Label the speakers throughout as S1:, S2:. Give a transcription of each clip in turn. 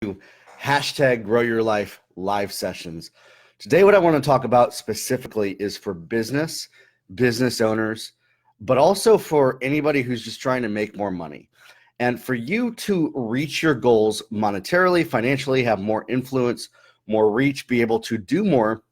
S1: to hashtag Grow Your Life live sessions. Today, what I want to talk about specifically is for business owners, but also for anybody who's just trying to make more money. And for you to reach your goals monetarily, financially, have more influence, more reach, be able to do more,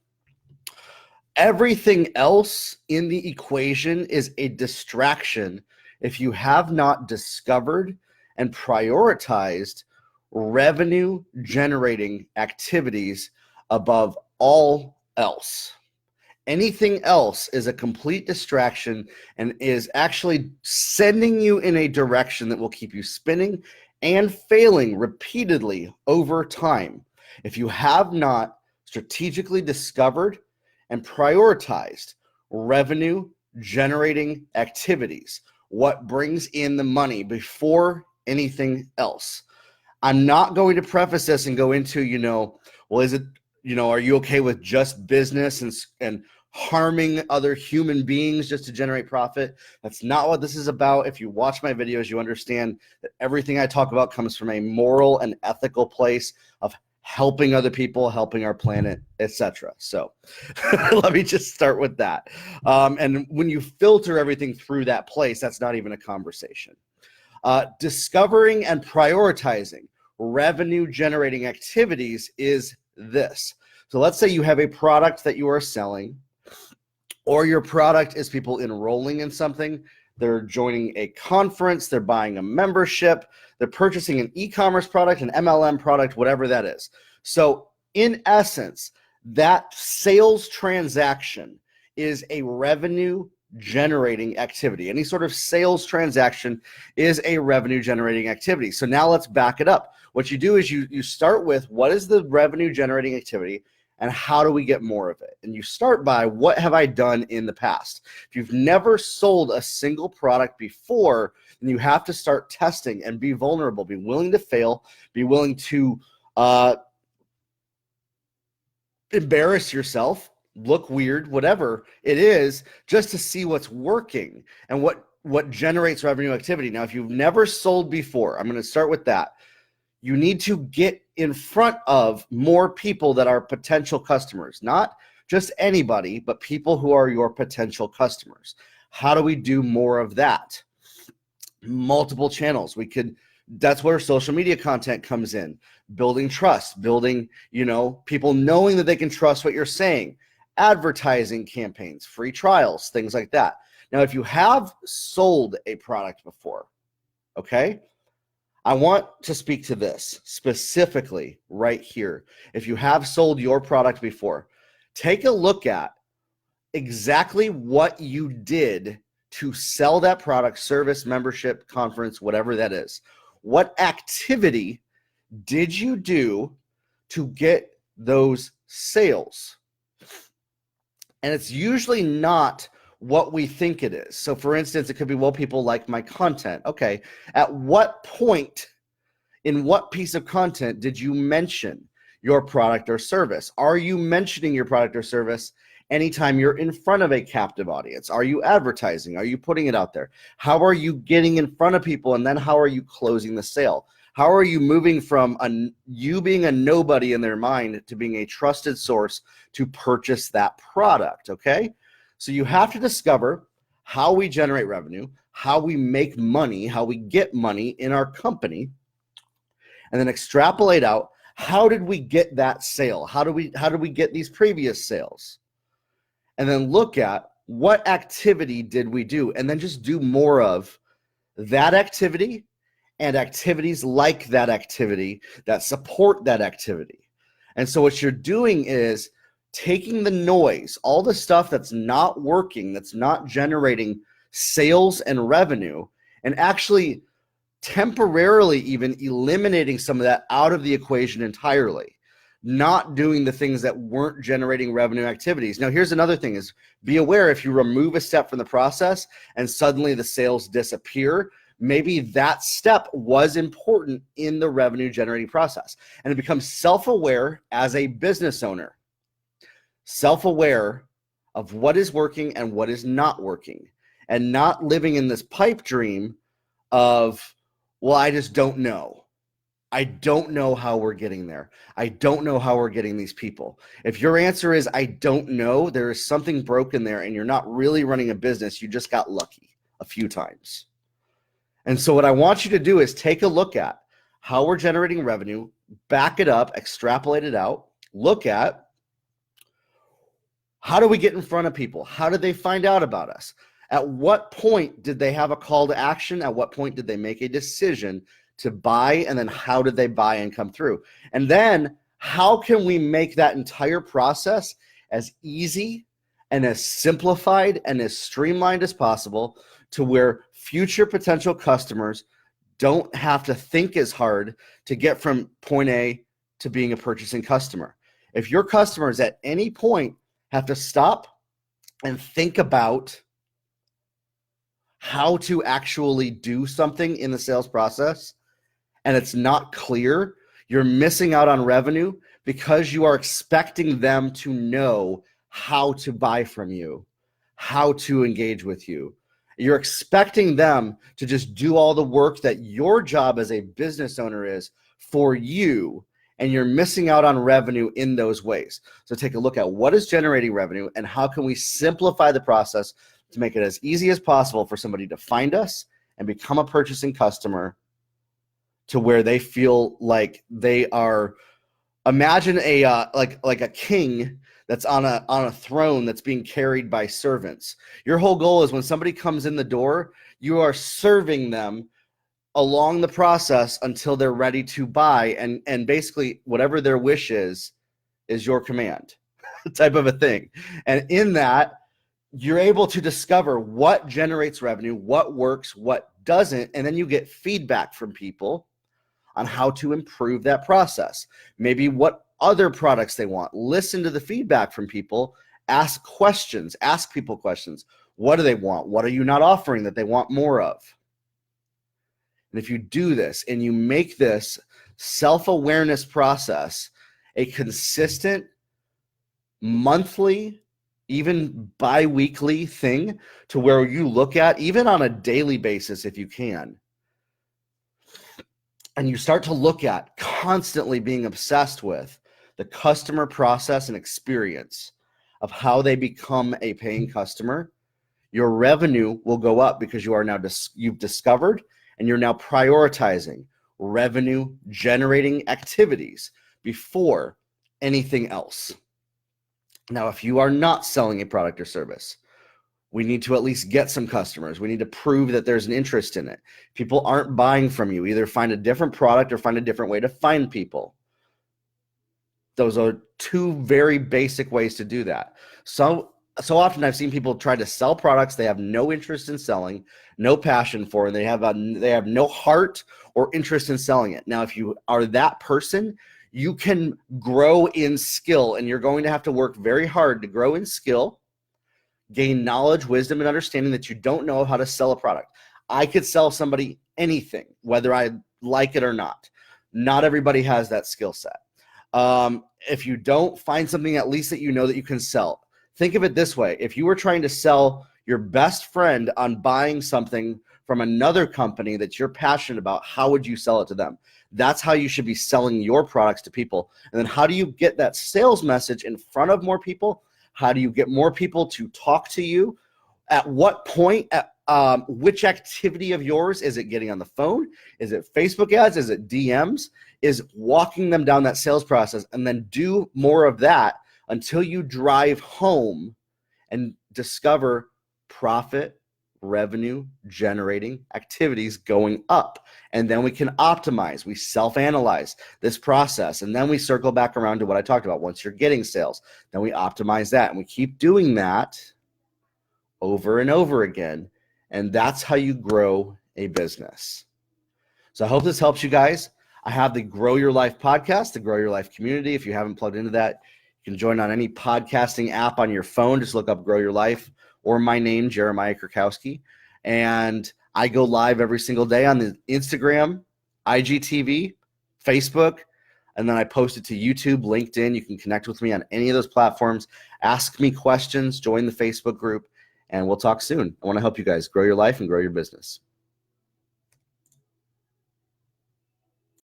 S1: everything else in the equation is a distraction if you have not discovered and prioritized revenue generating activities above all else. Anything else is a complete distraction and is actually sending you in a direction that will keep you spinning and failing repeatedly over time. If you have not strategically discovered and prioritized revenue generating activities, what brings in the money before anything else. I'm not going to preface this and go into, well, is it, are you okay with just business and harming other human beings just to generate profit? That's not what this is about. If you watch my videos, you understand that everything I talk about comes from a moral and ethical place of helping other people, helping our planet, etc. So let me just start with that. And when you filter everything through that place, that's not even a conversation. Discovering and prioritizing revenue generating activities is this. So let's say you have a product that you are selling, or your product is people enrolling in something. They're joining a conference, they're buying a membership, they're purchasing an e-commerce product, an MLM product, whatever that is. So in essence, that sales transaction is a revenue generating activity. Any sort of sales transaction is a revenue generating activity. So now let's back it up. What you do is you start with what is the revenue generating activity and how do we get more of it? And you start by what have I done in the past? If you've never sold a single product before, then you have to start testing and be vulnerable, be willing to fail, be willing to embarrass yourself, look weird, whatever it is, just to see what's working and what generates revenue activity. Now, if you've never sold before, I'm going to start with that. You need to get in front of more people that are potential customers, not just anybody, but people who are your potential customers. How do we do more of that? Multiple channels. That's where social media content comes in. Building trust, building, people knowing that they can trust what you're saying. Advertising campaigns, free trials, things like that. Now, if you have sold a product before, okay, I want to speak to this specifically right here. If you have sold your product before, take a look at exactly what you did to sell that product, service, membership, conference, whatever that is. What activity did you do to get those sales? And it's usually not what we think it is. So for instance, it could be, well, people like my content. Okay, at what point in what piece of content did you mention your product or service? Are you mentioning your product or service anytime you're in front of a captive audience? Are you advertising? Are you putting it out there? How are you getting in front of people? And then how are you closing the sale? How are you moving from you being a nobody in their mind to being a trusted source to purchase that product, okay? So you have to discover how we generate revenue, how we make money, how we get money in our company, and then extrapolate out, how did we get that sale? How do we get these previous sales? And then look at what activity did we do, and then just do more of that activity and activities like that activity that support that activity. And so what you're doing is taking the noise, all the stuff that's not working, that's not generating sales and revenue, and actually temporarily even eliminating some of that out of the equation entirely, not doing the things that weren't generating revenue activities. Now, here's another thing is be aware if you remove a step from the process and suddenly the sales disappear, maybe that step was important in the revenue generating process. And it becomes self-aware as a business owner, self-aware of what is working and what is not working, and not living in this pipe dream of, well, I just don't know. I don't know how we're getting there. I don't know how we're getting these people. If your answer is, I don't know, there is something broken there and you're not really running a business. You just got lucky a few times. And so what I want you to do is take a look at how we're generating revenue, back it up, extrapolate it out, look at how do we get in front of people? How did they find out about us? At what point did they have a call to action? At what point did they make a decision to buy? And then how did they buy and come through? And then how can we make that entire process as easy and as simplified and as streamlined as possible to where future potential customers don't have to think as hard to get from point A to being a purchasing customer. If your customers at any point have to stop and think about how to actually do something in the sales process and it's not clear, you're missing out on revenue because you are expecting them to know how to buy from you, how to engage with you. You're expecting them to just do all the work that your job as a business owner is for you, and you're missing out on revenue in those ways. So take a look at what is generating revenue and how can we simplify the process to make it as easy as possible for somebody to find us and become a purchasing customer to where they feel like they are. Imagine a like a king that's on a throne that's being carried by servants. Your whole goal is when somebody comes in the door, you are serving them along the process until they're ready to buy, and basically whatever their wish is your command type of a thing. And in that, you're able to discover what generates revenue, what works, what doesn't, and then you get feedback from people on how to improve that process. Maybe what other products they want. Listen to the feedback from people. Ask questions. Ask people questions. What do they want? What are you not offering that they want more of? And if you do this and you make this self-awareness process a consistent monthly, even bi-weekly thing to where you look at, even on a daily basis if you can, and you start to look at constantly being obsessed with the customer process and experience of how they become a paying customer, your revenue will go up because you are now you've discovered and you're now prioritizing revenue generating activities before anything else. Now, if you are not selling a product or service, we need to at least get some customers. We need to prove that there's an interest in it. People aren't buying from you. Either find a different product or find a different way to find people. Those are two very basic ways to do that. So often I've seen people try to sell products they have no interest in selling, no passion for, and they have no heart or interest in selling it. Now, if you are that person, you can grow in skill, and you're going to have to work very hard to grow in skill, gain knowledge, wisdom, and understanding that you don't know how to sell a product. I could sell somebody anything, whether I like it or not. Not everybody has that skill set. If you don't, find something at least that you know that you can sell. Think of it this way. If you were trying to sell your best friend on buying something from another company that you're passionate about, how would you sell it to them? That's how you should be selling your products to people. And then how do you get that sales message in front of more people? How do you get more people to talk to you? At what point, which activity of yours, is it getting on the phone? Is it Facebook ads? Is it DMs? Is walking them down that sales process, and then do more of that until you drive home and discover profit, revenue generating activities going up. And then we can optimize, we self-analyze this process, and then we circle back around to what I talked about. Once you're getting sales, then we optimize that, and we keep doing that over and over again. And that's how you grow a business. So I hope this helps you guys. I have the Grow Your Life podcast, the Grow Your Life community. If you haven't plugged into that, you can join on any podcasting app on your phone. Just look up Grow Your Life or my name, Jeremiah Krakowski. And I go live every single day on the Instagram, IGTV, Facebook, and then I post it to YouTube, LinkedIn. You can connect with me on any of those platforms. Ask me questions, join the Facebook group, and we'll talk soon. I want to help you guys grow your life and grow your business.